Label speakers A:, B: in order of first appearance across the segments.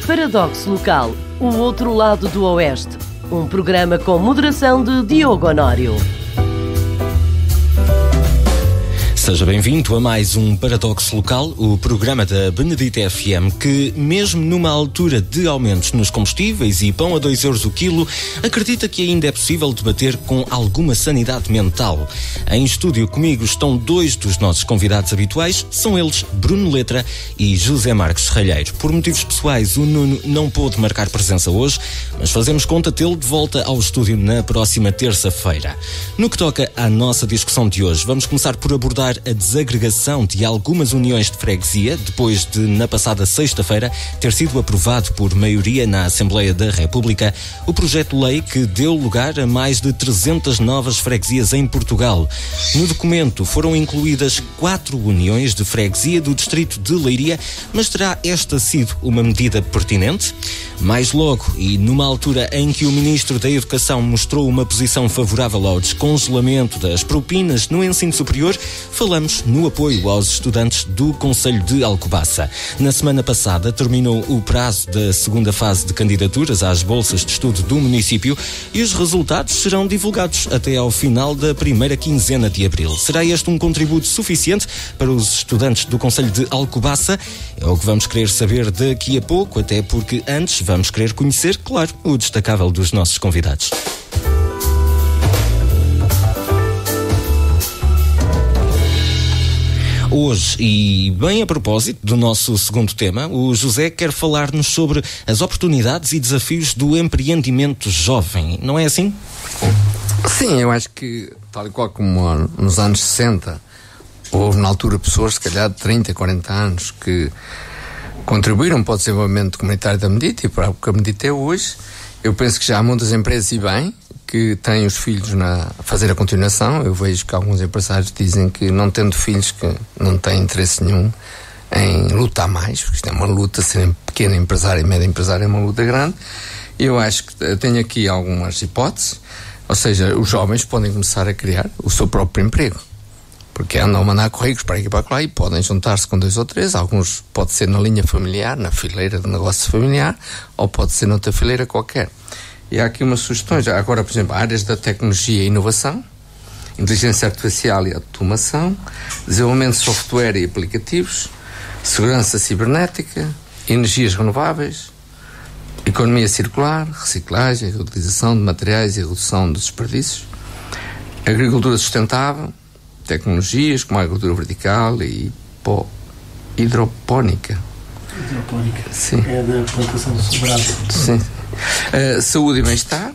A: Paradoxo Local, o outro lado do Oeste. Um programa com moderação de Diogo Honório.
B: Seja bem-vindo a mais um Paradoxo Local, o programa da Benedita FM que, mesmo numa altura de aumentos nos combustíveis e pão a 2 euros o quilo, acredita que ainda é possível debater com alguma sanidade mental. Em estúdio comigo estão dois dos nossos convidados habituais, são eles Bruno Letra e José Marcos Serralheiro. Por motivos pessoais, o Nuno não pôde marcar presença hoje, mas fazemos conta tê-lo de volta ao estúdio na próxima terça-feira. No que toca à nossa discussão de hoje, vamos começar por abordar a desagregação de algumas uniões de freguesia, depois de, na passada sexta-feira, ter sido aprovado por maioria na Assembleia da República o projeto de lei que deu lugar a mais de 300 novas freguesias em Portugal. No documento foram incluídas 4 uniões de freguesia do distrito de Leiria, mas terá esta sido uma medida pertinente? Mais logo, e numa altura em que o Ministro da Educação mostrou uma posição favorável ao descongelamento das propinas no ensino superior, falamos no apoio aos estudantes do Concelho de Alcobaça. Na semana passada terminou o prazo da segunda fase de candidaturas às bolsas de estudo do município e os resultados serão divulgados até ao final da primeira quinzena de abril. Será este um contributo suficiente para os estudantes do Concelho de Alcobaça? É o que vamos querer saber daqui a pouco, até porque antes vamos querer conhecer, claro, o destacável dos nossos convidados. Hoje, e bem a propósito do nosso segundo tema, o José quer falar-nos sobre as oportunidades e desafios do empreendimento jovem, não é assim?
C: Sim, eu acho que, tal e qual como nos anos 60, houve na altura pessoas, se calhar de 30, 40 anos, que contribuíram para o desenvolvimento comunitário da Benedita e para o que a Benedita é hoje. Eu penso que já há muitas empresas, e bem, que têm os filhos a fazer a continuação. Eu vejo que alguns empresários dizem que, não tendo filhos, que não têm interesse nenhum em lutar mais, porque isto é uma luta, ser pequeno empresário e médio empresário é uma luta grande. Eu acho que tenho aqui algumas hipóteses, ou seja, os jovens podem começar a criar o seu próprio emprego, porque andam a mandar currículos para aqui e para lá e podem juntar-se com 2 ou 3, alguns pode ser na linha familiar, na fileira de negócio familiar, ou pode ser noutra fileira qualquer. E há aqui umas sugestões. Agora, por exemplo, áreas da tecnologia e inovação, inteligência artificial e automação, desenvolvimento de software e aplicativos, segurança cibernética, energias renováveis, economia circular, reciclagem, reutilização de materiais e redução dos desperdícios, agricultura sustentável, tecnologias como a agricultura vertical e hidropónica.
D: Hidropónica?
C: Sim.
D: É da plantação do sobrado.
C: Sim. Saúde e bem-estar.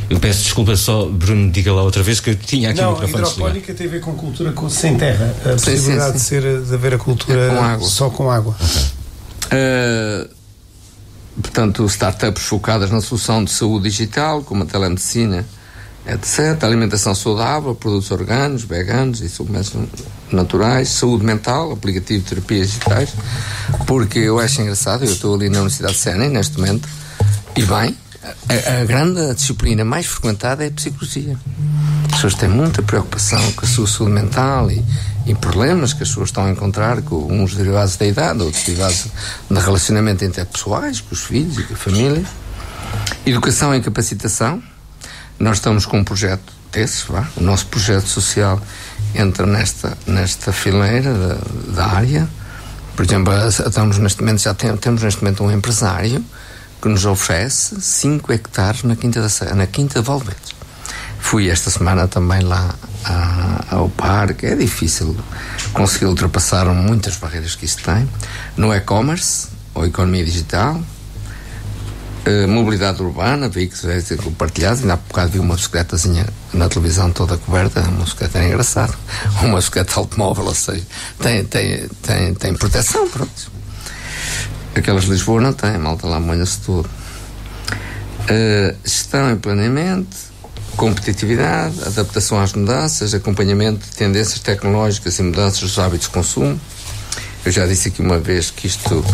B: Eu peço desculpa, só Bruno, diga lá outra vez que eu tinha aqui o microfone.
D: Não, hidropónica tem a ver com cultura sem terra. A possibilidade de haver a cultura
C: com água.
D: Só com água.
C: Okay. Portanto, startups focadas na solução de saúde digital, como a telemedicina, etc. Alimentação saudável, produtos orgânicos, veganos e suplementos naturais, saúde mental, aplicativo de terapias digitais, porque eu acho engraçado, eu estou ali na Universidade de Sena neste momento, e bem, a grande disciplina mais frequentada é a psicologia. As pessoas têm muita preocupação com a sua saúde mental e problemas que as pessoas estão a encontrar, com uns derivados da idade, outros derivados de relacionamento interpessoais, com os filhos e com a família. Educação e capacitação. Nós estamos com um projeto desses, o nosso projeto social entra nesta fileira da área. Por exemplo, temos neste momento um empresário que nos oferece 5 hectares na Quinta de Valdetes. Fui esta semana também lá ao parque. É difícil conseguir ultrapassar muitas barreiras que isso tem. No e-commerce, ou economia digital, mobilidade urbana, veículos compartilhados. Ainda há bocado vi uma bicicletazinha na televisão toda coberta, uma bicicleta é engraçada, uma bicicleta automóvel, ou seja, tem proteção, pronto. Aquelas de Lisboa não têm, malta lá molha-se tudo. Gestão e planeamento, competitividade, adaptação às mudanças, acompanhamento de tendências tecnológicas e mudanças dos hábitos de consumo. Eu já disse aqui uma vez que isto,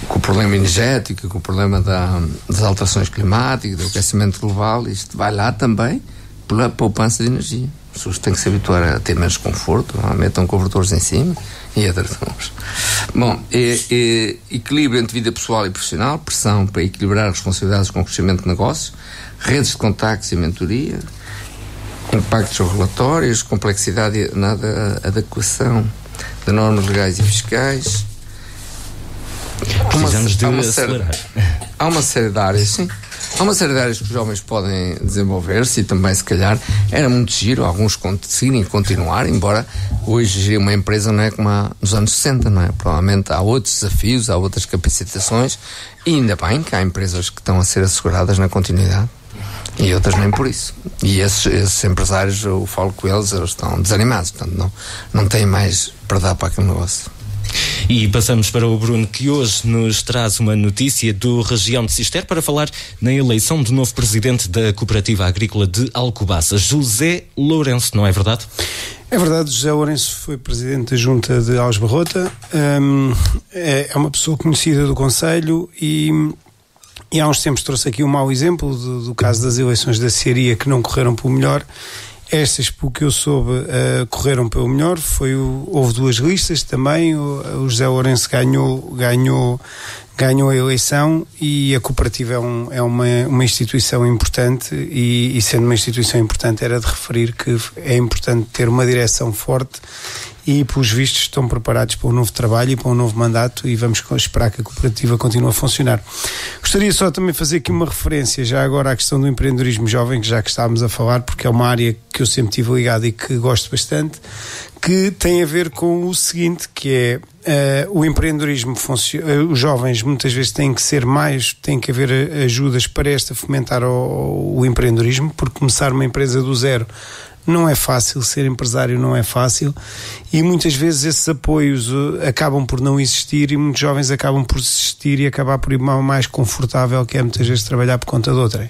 C: com o problema energético, com o problema das alterações climáticas, do aquecimento global, isto vai lá também pela poupança de energia. pessoas têm que se habituar a ter menos conforto, metam cobertores em cima e outras coisas. Bom, equilíbrio entre vida pessoal e profissional, pressão para equilibrar responsabilidades com o crescimento de negócio, redes de contactos e mentoria, impactos sobre relatórios, complexidade na adequação de normas legais e fiscais.
B: Precisamos de acelerar.
C: Há uma série de áreas, sim. Há uma série de áreas que os jovens podem desenvolver-se e também, se calhar, era muito giro alguns conseguirem continuar, embora hoje gerir uma empresa não é como nos anos 60, não é? Provavelmente há outros desafios, há outras capacitações e ainda bem que há empresas que estão a ser asseguradas na continuidade e outras nem por isso. E esses empresários, eu falo com eles estão desanimados, portanto não têm mais para dar para aquele negócio.
B: E passamos para o Bruno, que hoje nos traz uma notícia do Região de Cister para falar na eleição do novo presidente da Cooperativa Agrícola de Alcobaça, José Lourenço, não é verdade?
D: É verdade, José Lourenço foi presidente da Junta de Algesbarrota, é uma pessoa conhecida do Conselho e há uns tempos trouxe aqui um mau exemplo do caso das eleições da Cearia que não correram pelo melhor. Estas, pelo que eu soube, correram pelo melhor. Houve duas listas também. O José Lourenço ganhou a eleição e a cooperativa é uma instituição importante e sendo uma instituição importante era de referir que é importante ter uma direção forte e, pelos vistos, estão preparados para um novo trabalho e para um novo mandato e vamos esperar que a cooperativa continue a funcionar. Gostaria só também de fazer aqui uma referência já agora à questão do empreendedorismo jovem, que já que estávamos a falar, porque é uma área que eu sempre tive ligado e que gosto bastante, que tem a ver com o seguinte, que é o empreendedorismo os jovens muitas vezes têm que haver ajudas para fomentar o empreendedorismo, porque começar uma empresa do zero não é fácil, ser empresário não é fácil e muitas vezes esses apoios acabam por não existir e muitos jovens acabam por desistir e acabar por ir mais confortável, que é muitas vezes trabalhar por conta de outrem.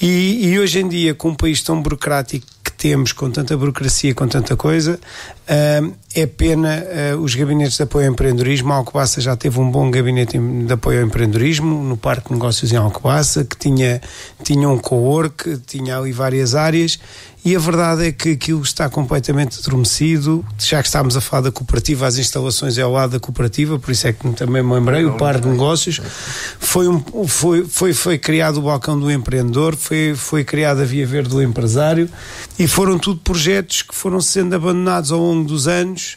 D: E hoje em dia, com um país tão burocrático que temos, com tanta burocracia, com tanta coisa, é pena os gabinetes de apoio ao empreendedorismo. A Alcobaça já teve um bom gabinete de apoio ao empreendedorismo no Parque de Negócios em Alcobaça, que tinha um co-work, tinha ali várias áreas e a verdade é que aquilo está completamente adormecido. Já que estamos a falar da cooperativa, as instalações é ao lado da cooperativa, por isso é que também me lembrei, o Parque de Negócios foi criado o balcão do empreendedor, foi criada a Via Verde do empresário e foram tudo projetos que foram sendo abandonados ao longo dos anos.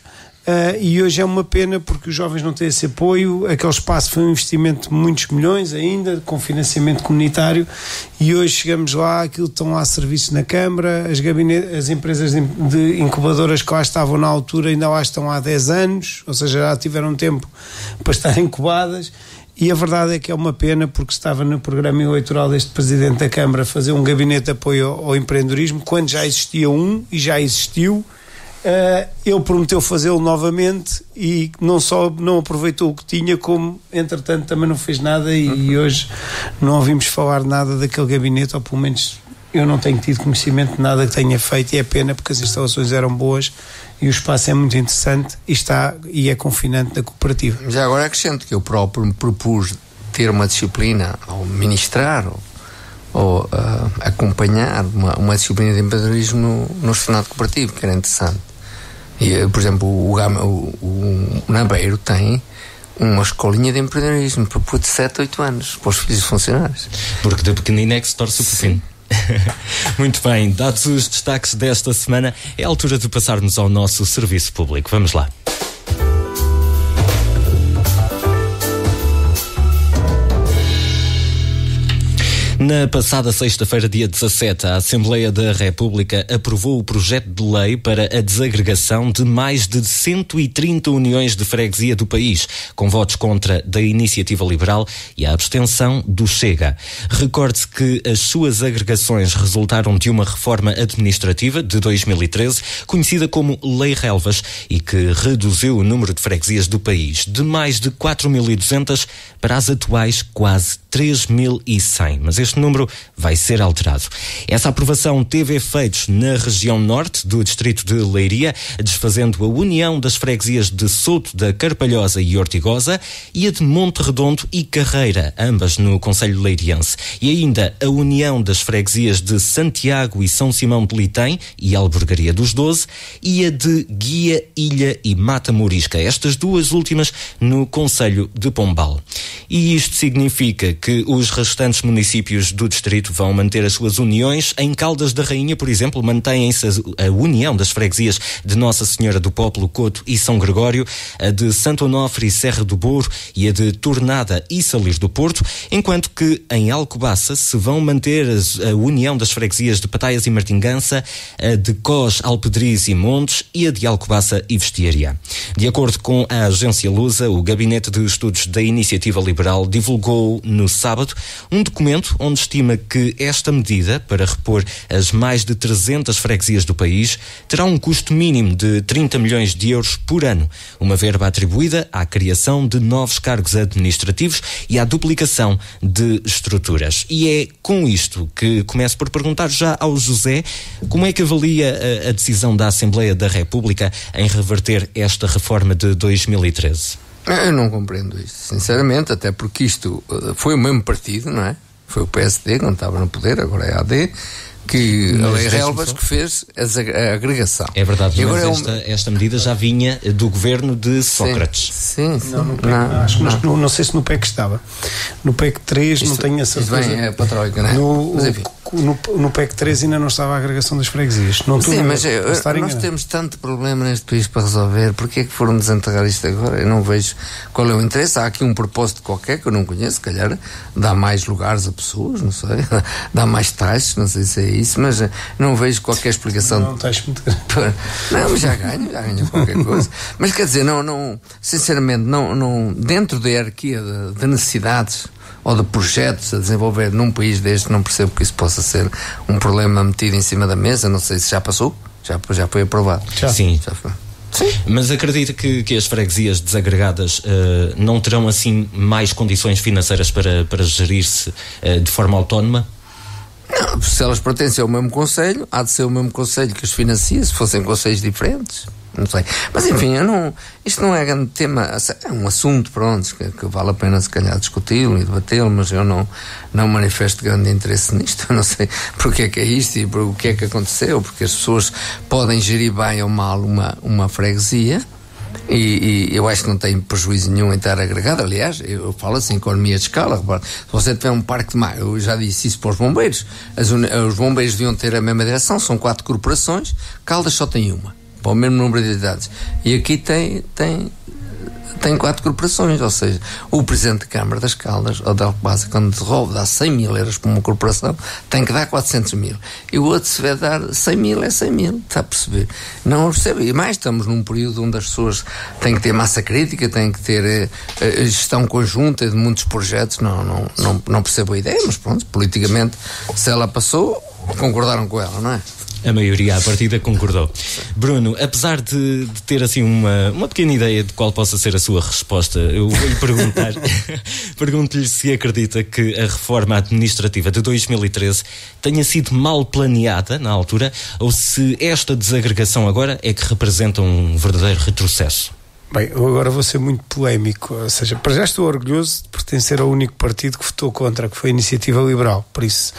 D: E hoje é uma pena porque os jovens não têm esse apoio. Aquele espaço foi um investimento de muitos milhões ainda, com financiamento comunitário, e hoje chegamos lá, aquilo estão lá serviços na Câmara, as empresas de incubadoras que lá estavam na altura ainda lá estão há 10 anos, ou seja, já tiveram tempo para estar incubadas. E a verdade é que é uma pena porque estava no programa eleitoral deste Presidente da Câmara fazer um gabinete de apoio ao empreendedorismo, quando já existia um e já existiu. Ele prometeu fazê-lo novamente e não só não aproveitou o que tinha, como entretanto também não fez nada e hoje não ouvimos falar nada daquele gabinete, ou pelo menos eu não tenho tido conhecimento de nada que tenha feito, e é pena porque as instalações eram boas e o espaço é muito interessante e é confinante da cooperativa.
C: Já agora acrescento que eu próprio me propus ter uma disciplina ao ministrar ou acompanhar uma disciplina de empreendedorismo no Senado Cooperativo, que era interessante. E, por exemplo, o Nabeiro tem uma escolinha de empreendedorismo para putos de 7, 8 anos, para os filhos de funcionários.
B: Porque de pequenino é que se torce o pepino. Muito bem, dados os destaques desta semana, é a altura de passarmos ao nosso serviço público. Vamos lá. Na passada sexta-feira, dia 17, a Assembleia da República aprovou o projeto de lei para a desagregação de mais de 130 uniões de freguesia do país, com votos contra da Iniciativa Liberal e a abstenção do Chega. Recorde-se que as suas agregações resultaram de uma reforma administrativa de 2013, conhecida como Lei Relvas, e que reduziu o número de freguesias do país de mais de 4.200 para as atuais quase 3.100. Mas este este número vai ser alterado. Essa aprovação teve efeitos na região norte do distrito de Leiria, desfazendo a união das freguesias de Souto da Carpalhosa e Ortigosa e a de Monte Redondo e Carreira, ambas no concelho leiriense. E ainda a união das freguesias de Santiago e São Simão de Litem e Albergaria dos 12 e a de Guia, Ilha e Mata Morisca, estas duas últimas no concelho de Pombal. E isto significa que os restantes municípios do distrito vão manter as suas uniões. Em Caldas da Rainha, por exemplo, mantém-se a união das freguesias de Nossa Senhora do Popolo, Coto e São Gregório, a de Santo Onofre e Serra do Bouro e a de Tornada e Salir do Porto, enquanto que em Alcobaça se vão manter a união das freguesias de Pataias e Martingança, a de Cós, Alpedriz e Montes e a de Alcobaça e Vestiaria. De acordo com a agência Lusa, o Gabinete de Estudos da Iniciativa Liberal divulgou no sábado um documento onde estima que esta medida, para repor as mais de 300 freguesias do país, terá um custo mínimo de 30 milhões de euros por ano, uma verba atribuída à criação de novos cargos administrativos e à duplicação de estruturas. E é com isto que começo por perguntar já ao José como é que avalia a decisão da Assembleia da República em reverter esta reforma de 2013.
C: Eu não compreendo isto, sinceramente, até porque isto foi o mesmo partido, não é? Foi o PSD, quando estava no poder, agora é a AD, que a Lei Relvas que fez a agregação.
B: É verdade, mas esta medida já vinha do governo de Sócrates.
C: Sim.
D: Não sei se no PEC estava. No PEC 3 não tenho a certeza.
C: Isto vem é para a Troika, não é? Mas enfim.
D: No PEC 3 ainda não estava a agregação das freguesias.
C: Sim, mas nós temos tanto problema neste país para resolver. Porquê é que foram desenterrar isto agora? Eu não vejo qual é o interesse. Há aqui um propósito qualquer que eu não conheço, se calhar dá mais lugares a pessoas, não sei, dá mais taxas, não sei se é isso, mas não vejo qualquer explicação.
D: Não, taxa muito grande.
C: Não, mas já ganho qualquer coisa. Mas quer dizer, sinceramente, dentro da hierarquia de necessidades ou de projetos a desenvolver num país deste, não percebo que isso possa ser um problema metido em cima da mesa. Não sei se já passou, já foi aprovado.
B: Sim.
C: Já foi.
B: Sim. Mas acredita que as freguesias desagregadas não terão assim mais condições financeiras para gerir-se de forma autónoma?
C: Não, se elas pertencem ao mesmo concelho, há de ser o mesmo concelho que as financia, se fossem concelhos diferentes. Não sei. Mas enfim, isto não é grande tema, é um assunto, pronto, que vale a pena se calhar discuti-lo e debatê-lo, mas eu não manifesto grande interesse nisto. Eu não sei porque é que é isto e o que é que aconteceu, porque as pessoas podem gerir bem ou mal uma freguesia. E eu acho que não tem prejuízo nenhum em estar agregado. Aliás, eu falo assim, economia de escala. Se você tiver um parque de mar, eu já disse isso para os bombeiros, os bombeiros deviam ter a mesma direção, são 4 corporações, Caldas só tem uma, para o mesmo número de unidades, e aqui tem 4 corporações, ou seja, o Presidente da Câmara das Caldas ou da Alcobaça, quando devolve, dá 100 mil euros para uma corporação, tem que dar 400 mil, e o outro, se vai dar 100 mil, é 100 mil, está a perceber? Não percebe, e mais estamos num período onde as pessoas têm que ter massa crítica, têm que ter gestão conjunta de muitos projetos. Não percebo a ideia, mas pronto, politicamente, se ela passou, concordaram com ela, não é?
B: A maioria à partida concordou. Bruno, apesar de ter assim uma pequena ideia de qual possa ser a sua resposta, eu vou-lhe perguntar, pergunto-lhe se acredita que a reforma administrativa de 2013 tenha sido mal planeada na altura, ou se esta desagregação agora é que representa um verdadeiro retrocesso.
D: Bem, eu agora vou ser muito polémico, ou seja, para já estou orgulhoso de pertencer ao único partido que votou contra, que foi a Iniciativa Liberal, por isso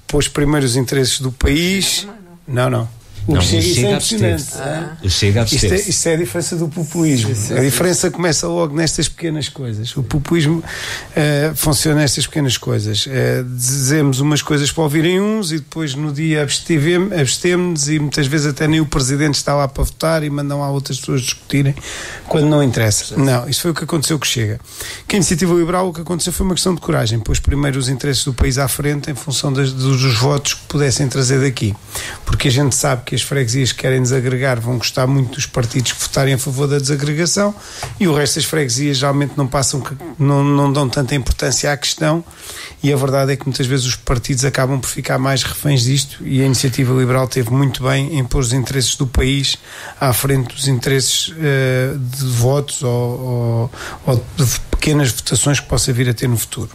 D: pôs primeiro os interesses do país. Não. O Chega é impressionante.
B: O Chega
D: isto é a diferença do populismo. A diferença começa logo nestas pequenas coisas. O populismo funciona nestas pequenas coisas. Dizemos umas coisas para ouvirem uns e depois no dia abstemos e muitas vezes até nem o Presidente está lá para votar e mandam lá outras pessoas discutirem quando não interessa. Não, isso foi o que aconteceu com o Chega. Com a Iniciativa Liberal, o que aconteceu foi uma questão de coragem. Pôs primeiro os interesses do país à frente em função dos votos que pudessem trazer daqui. Porque a gente sabe que que as freguesias que querem desagregar vão gostar muito dos partidos que votarem a favor da desagregação, e o resto das freguesias geralmente não dão tanta importância à questão, e a verdade é que muitas vezes os partidos acabam por ficar mais reféns disto, e a Iniciativa Liberal teve muito bem em pôr os interesses do país à frente dos interesses de votos ou de pequenas votações que possa vir a ter no futuro.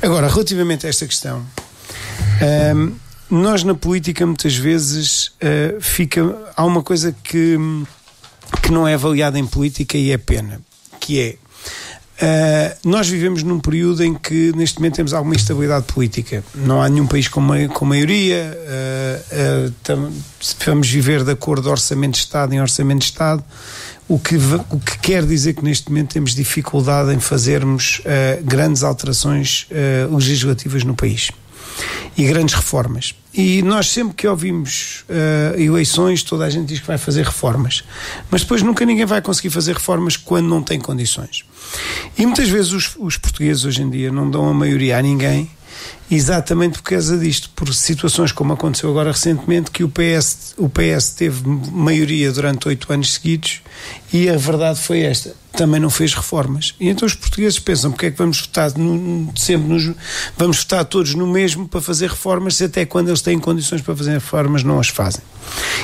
D: Agora, relativamente a esta questão, nós na política muitas vezes há uma coisa que não é avaliada em política, e é pena, que é nós vivemos num período em que neste momento temos alguma instabilidade política. Não há nenhum país com maioria, vamos viver de acordo de orçamento de Estado em orçamento de Estado, o que quer dizer que neste momento temos dificuldade em fazermos grandes alterações legislativas no país e grandes reformas. E nós sempre que ouvimos eleições, toda a gente diz que vai fazer reformas, mas depois nunca ninguém vai conseguir fazer reformas quando não tem condições. E muitas vezes os portugueses hoje em dia não dão a maioria a ninguém, exatamente por causa disto, por situações como aconteceu agora recentemente, que o PS teve maioria durante 8 anos seguidos, e a verdade foi esta: também não fez reformas. E então os portugueses pensam, porque é que vamos votar vamos votar todos no mesmo para fazer reformas, se até quando eles têm condições para fazer reformas não as fazem.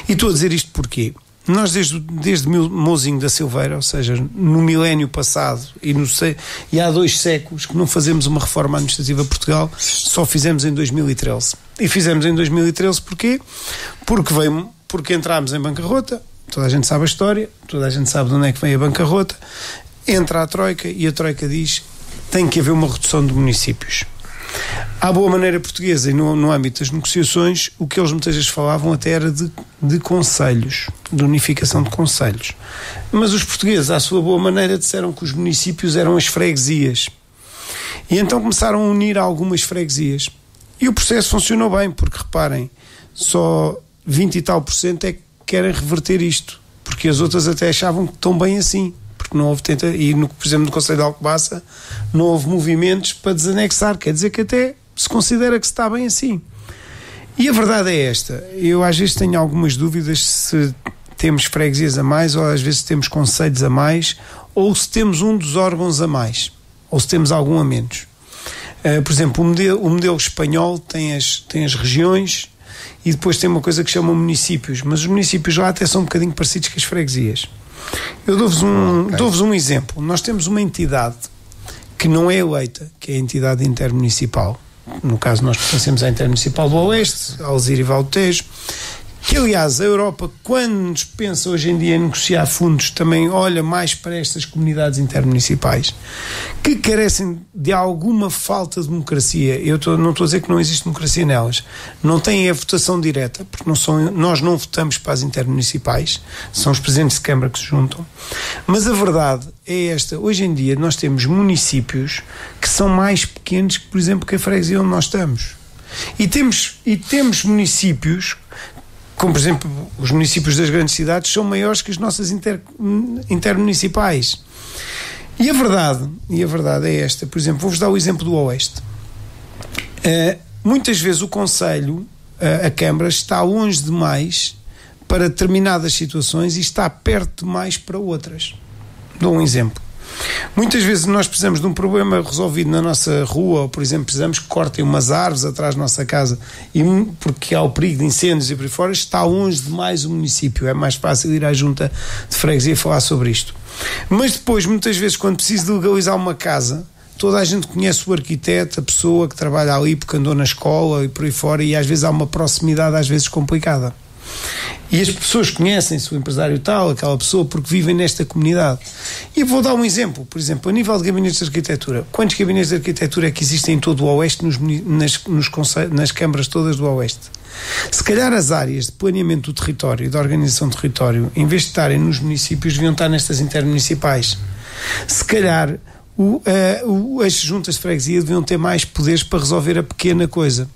D: E estou a dizer isto porquê? Nós desde Mouzinho da Silveira, ou seja, no milénio passado e há 2 séculos que não fazemos uma reforma administrativa a Portugal, só fizemos em 2013. E fizemos em 2013 porquê? Porque entrámos em bancarrota, toda a gente sabe a história, toda a gente sabe de onde é que vem a bancarrota, entra a Troika e a Troika diz que tem que haver uma redução de municípios. À boa maneira portuguesa, e no âmbito das negociações, o que eles muitas vezes falavam até era de concelhos, de unificação de concelhos. Mas os portugueses, à sua boa maneira, disseram que os municípios eram as freguesias. E então começaram a unir algumas freguesias. E o processo funcionou bem, porque reparem, só 20 e tal % é que querem reverter isto, porque as outras até achavam que estão bem assim. Não houve por exemplo, no Conselho de Alcobaça não houve movimentos para desanexar, quer dizer que até se considera que se está bem assim. E a verdade é esta: eu às vezes tenho algumas dúvidas se temos freguesias a mais, ou às vezes temos concelhos a mais, ou se temos um dos órgãos a mais, ou se temos algum a menos. Por exemplo, o modelo espanhol tem as regiões e depois tem uma coisa que chama municípios, mas os municípios lá até são um bocadinho parecidos com as freguesias. Eu dou-vos um exemplo. Nós temos uma entidade que não é eleita, que é a entidade intermunicipal. No caso, nós pertencemos à Intermunicipal do Oeste, Alzira e Val do Tejo, que aliás a Europa, quando nos pensa hoje em dia em negociar fundos, também olha mais para estas comunidades intermunicipais que carecem de alguma falta de democracia. Não estou a dizer que não existe democracia nelas, não têm a votação direta, porque nós não votamos para as intermunicipais, são os presidentes de Câmara que se juntam, mas a verdade é esta: hoje em dia nós temos municípios que são mais pequenos que, por exemplo, que a freguesia onde nós estamos, e temos municípios como, por exemplo, os municípios das grandes cidades são maiores que as nossas intermunicipais. E a verdade é esta. Por exemplo, vou-vos dar o exemplo do Oeste. Muitas vezes o Conselho, a Câmara, está longe demais para determinadas situações e está perto demais para outras. Dou um exemplo. Muitas vezes nós precisamos de um problema resolvido na nossa rua, ou por exemplo precisamos que cortem umas árvores atrás da nossa casa, porque há o perigo de incêndios e por aí fora, está longe demais o município, é mais fácil ir à junta de freguesia e falar sobre isto. Mas depois, muitas vezes, quando preciso de legalizar uma casa, toda a gente conhece o arquiteto, a pessoa que trabalha ali porque andou na escola e por aí fora, e às vezes há uma proximidade às vezes complicada. E as pessoas conhecem-se, o empresário tal, aquela pessoa, porque vivem nesta comunidade. E vou dar um exemplo. Por exemplo, a nível de gabinetes de arquitetura, quantos gabinetes de arquitetura é que existem em todo o Oeste, nas câmaras todas do Oeste? Se calhar as áreas de planeamento do território e de organização do território, em vez de estarem nos municípios, deviam estar nestas intermunicipais. Se calhar as juntas de freguesia deviam ter mais poderes para resolver a pequena coisa.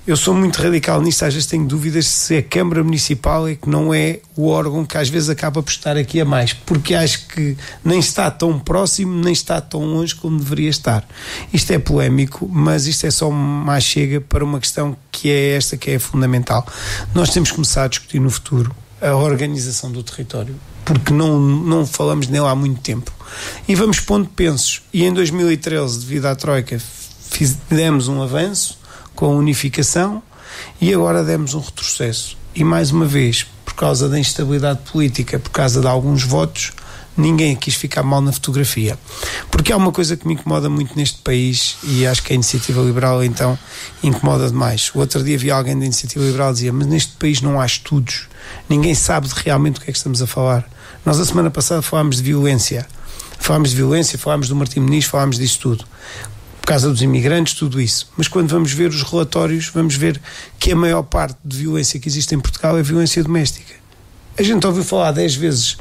D: Eu sou muito radical nisto, às vezes tenho dúvidas se a Câmara Municipal é que não é o órgão que às vezes acaba por estar aqui a mais, porque acho que nem está tão próximo, nem está tão longe como deveria estar. Isto é polémico, mas isto é só uma chega para uma questão que é esta que é fundamental. Nós temos que começar a discutir no futuro a organização do território, porque não falamos nele há muito tempo. E vamos pondo pensos. E em 2013, devido à Troika, demos um avanço com a unificação e agora demos um retrocesso. E mais uma vez, por causa da instabilidade política, por causa de alguns votos, ninguém quis ficar mal na fotografia. Porque há uma coisa que me incomoda muito neste país, e acho que a Iniciativa Liberal então incomoda demais. O outro dia vi alguém da Iniciativa Liberal que dizia: mas neste país não há estudos, ninguém sabe realmente o que é que estamos a falar. Nós a semana passada falámos de violência, falámos do Martim Muniz, falámos disso tudo, por causa dos imigrantes, tudo isso. Mas quando vamos ver os relatórios, vamos ver que a maior parte de violência que existe em Portugal é violência doméstica. A gente ouviu falar 10 vezes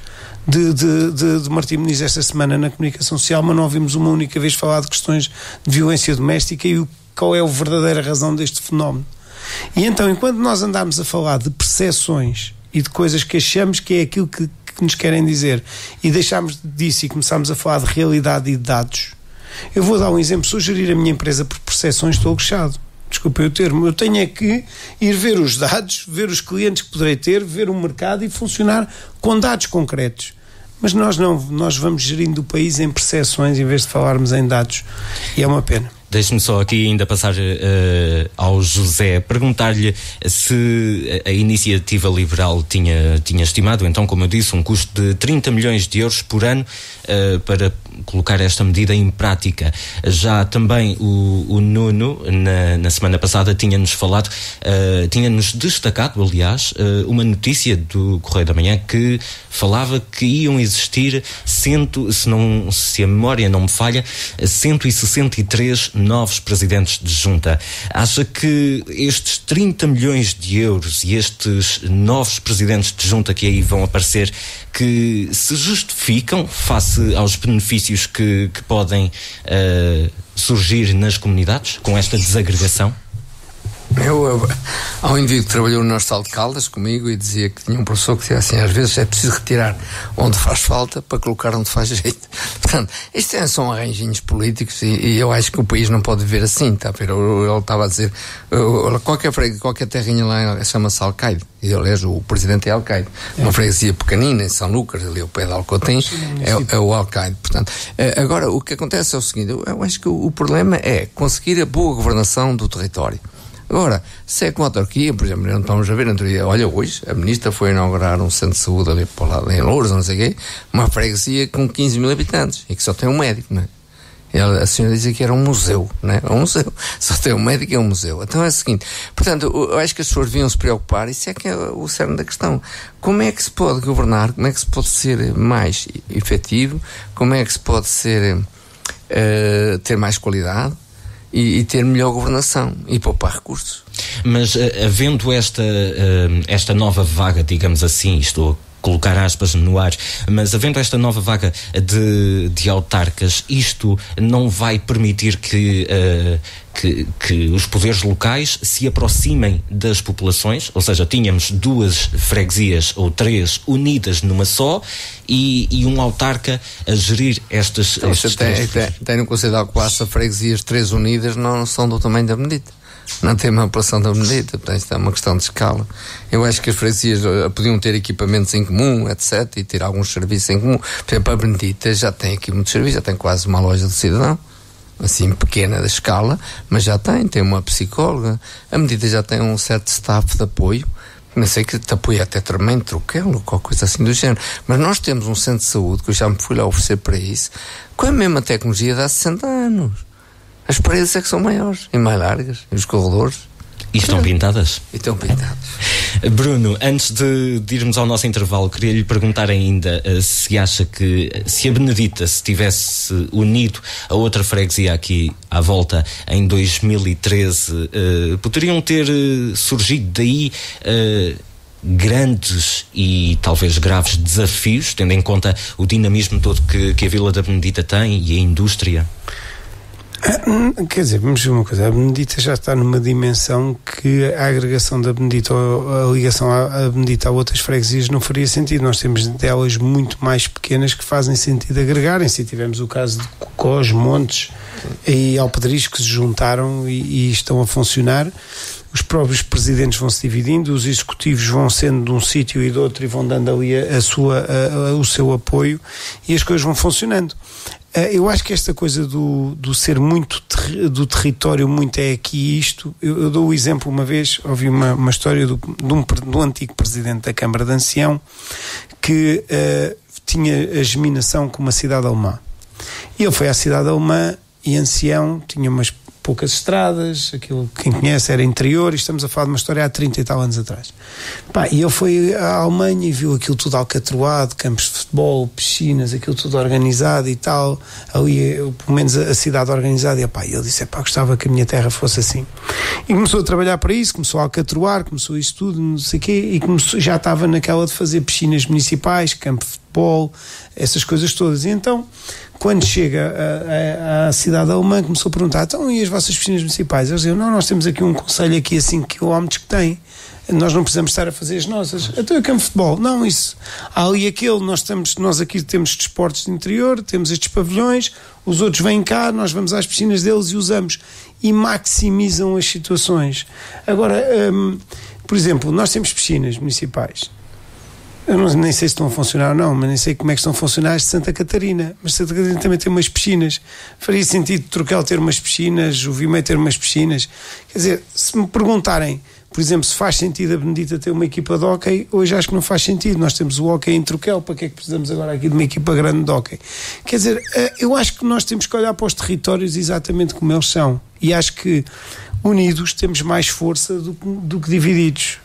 D: de Martim Muniz esta semana na comunicação social, mas não ouvimos uma única vez falar de questões de violência doméstica e qual é a verdadeira razão deste fenómeno. E então, enquanto nós andarmos a falar de percepções e de coisas que achamos que é aquilo que nos querem dizer, e deixamos disso e começamos a falar de realidade e de dados. Eu vou dar um exemplo. Se eu gerir a minha empresa por percepções, estou lixado. Desculpem o termo. Eu tenho é que ir ver os dados, ver os clientes que poderei ter, ver o mercado e funcionar com dados concretos. Mas nós não. Nós vamos gerindo o país em percepções em vez de falarmos em dados. E é uma pena.
B: Deixe-me só aqui ainda passar ao José, perguntar-lhe se a Iniciativa Liberal tinha estimado, então, como eu disse, um custo de 30 milhões de euros por ano para colocar esta medida em prática. Já também o Nuno, na semana passada, tinha-nos falado, tinha-nos destacado, aliás, uma notícia do Correio da Manhã que falava que iam existir, se a memória não me falha, 163 novos presidentes de junta. Acha que estes 30 milhões de euros e estes novos presidentes de junta que aí vão aparecer, que se justificam face aos benefícios que podem surgir nas comunidades com esta desagregação?
C: Há um indivíduo que trabalhou no Hospital de Caldas comigo e dizia que tinha um professor que dizia assim: às vezes é preciso retirar onde faz falta para colocar onde faz jeito. Portanto, isto são arranjinhos políticos e eu acho que o país não pode viver assim, tá? Ele estava a dizer, qualquer terrinha lá chama-se Alcaide, e aliás o presidente é Alcaide, uma freguesia pequenina em São Lucas, ali ao pé de Alcotim, é o Alcaide. Portanto, agora o que acontece é o seguinte: eu acho que o problema é conseguir a boa governação do território. Agora, se é com a autarquia, por exemplo, não estamos a ver, olha, hoje a ministra foi inaugurar um centro de saúde ali para lá em Louros, não sei o quê, uma freguesia com 15 mil habitantes e que só tem um médico, não é? A senhora dizia que era um museu, não é? É um museu, só tem um médico e é um museu. Então é o seguinte, portanto, eu acho que as pessoas deviam se preocupar, isso é que é o cerne da questão. Como é que se pode governar, como é que se pode ser mais efetivo, como é que se pode ter mais qualidade e ter melhor governação e poupar recursos.
B: Mas havendo esta nova vaga, digamos assim, estou a colocar aspas no ar, mas havendo esta nova vaga de autarcas, isto não vai permitir que os poderes locais se aproximem das populações, ou seja, tínhamos 2 freguesias ou 3 unidas numa só e um autarca a gerir estas...
C: Então, tem no Conselho de Alcobaça freguesias 3 unidas não são do tamanho da Benedita. Não tem uma população da Benedita, portanto isto é uma questão de escala. Eu acho que as freguesias podiam ter equipamentos em comum, etc, e ter alguns serviços em comum. Por exemplo, a Benedita já tem aqui muitos serviços, já tem quase uma loja do cidadão, assim pequena da escala, mas já tem uma psicóloga. A Benedita já tem um certo staff de apoio, não sei que te apoia até também troquelo, ou qualquer coisa assim do género. Mas nós temos um centro de saúde, que eu já me fui lá oferecer para isso, com a mesma tecnologia de há 60 anos. As paredes é que são maiores e mais largas, e os corredores.
B: E estão pintadas?
C: E estão pintadas.
B: Bruno, antes de irmos ao nosso intervalo, queria lhe perguntar ainda se acha que, se a Benedita se tivesse unido a outra freguesia aqui à volta em 2013, poderiam ter surgido daí grandes e talvez graves desafios, tendo em conta o dinamismo todo que a Vila da Benedita tem e a indústria?
D: Quer dizer, vamos ver uma coisa, a Benedita já está numa dimensão que a agregação da Benedita ou a ligação à Benedita a outras freguesias não faria sentido. Nós temos delas muito mais pequenas que fazem sentido agregarem-se. Tivemos o caso de Cocós, Montes e Alpedris que se juntaram e estão a funcionar. Os próprios presidentes vão se dividindo, os executivos vão sendo de um sítio e de outro e vão dando ali o seu apoio e as coisas vão funcionando. Eu acho que esta coisa do ser muito do território, muito é aqui isto. Eu dou o exemplo, uma vez ouvi uma história do antigo presidente da Câmara de Ancião que tinha a geminação com uma cidade alemã. E ele foi à cidade alemã e Ancião tinha umas poucas estradas, aquilo, quem conhece, era interior, e estamos a falar de uma história há 30 e tal anos atrás. E ele foi à Alemanha e viu aquilo tudo alcatroado, campos de futebol, piscinas, aquilo tudo organizado e tal, ali, pelo menos a cidade organizada, e ele disse, gostava que a minha terra fosse assim. E começou a trabalhar para isso, começou a alcatroar, começou isso tudo, não sei o quê, e já estava naquela de fazer piscinas municipais, campo de futebol, essas coisas todas. E então, quando chega à cidade alemã, começou a perguntar, então, e as vossas piscinas municipais? Eles diziam, não, nós temos aqui um concelho aqui a 5 km que tem, nós não precisamos estar a fazer as nossas. Então é campo de futebol. Não, isso. Há ali aquele, nós aqui temos desportos de interior, temos estes pavilhões, os outros vêm cá, nós vamos às piscinas deles e usamos. E maximizam as situações. Agora, por exemplo, nós temos piscinas municipais. Eu nem sei se estão a funcionar ou não, mas nem sei como é que estão a funcionar as de Santa Catarina. Mas Santa Catarina também tem umas piscinas. Faria sentido Troquel ter umas piscinas, o Vimei ter umas piscinas. Quer dizer, se me perguntarem, por exemplo, se faz sentido a Benedita ter uma equipa de hóquei, hoje acho que não faz sentido. Nós temos o hóquei em Troquel, para que é que precisamos agora aqui de uma equipa grande de hóquei? Quer dizer, eu acho que nós temos que olhar para os territórios exatamente como eles são. E acho que unidos temos mais força do que divididos.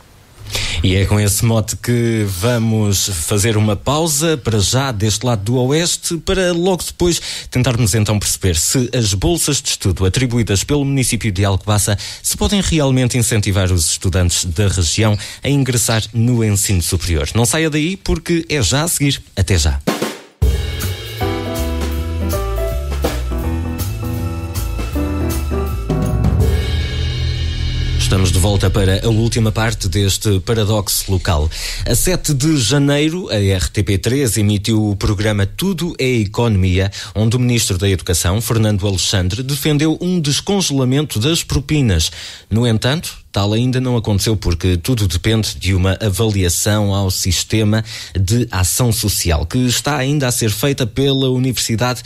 B: E é com esse mote que vamos fazer uma pausa para já deste lado do Oeste, para logo depois tentarmos então perceber se as bolsas de estudo atribuídas pelo município de Alcobaça se podem realmente incentivar os estudantes da região a ingressar no ensino superior. Não saia daí porque é já a seguir. Até já. Estamos de volta para a última parte deste Paradoxo Local. A 7 de janeiro, a RTP3 emitiu o programa Tudo é Economia, onde o Ministro da Educação, Fernando Alexandre, defendeu um descongelamento das propinas. No entanto, tal ainda não aconteceu porque tudo depende de uma avaliação ao sistema de ação social que está ainda a ser feita pela Universidade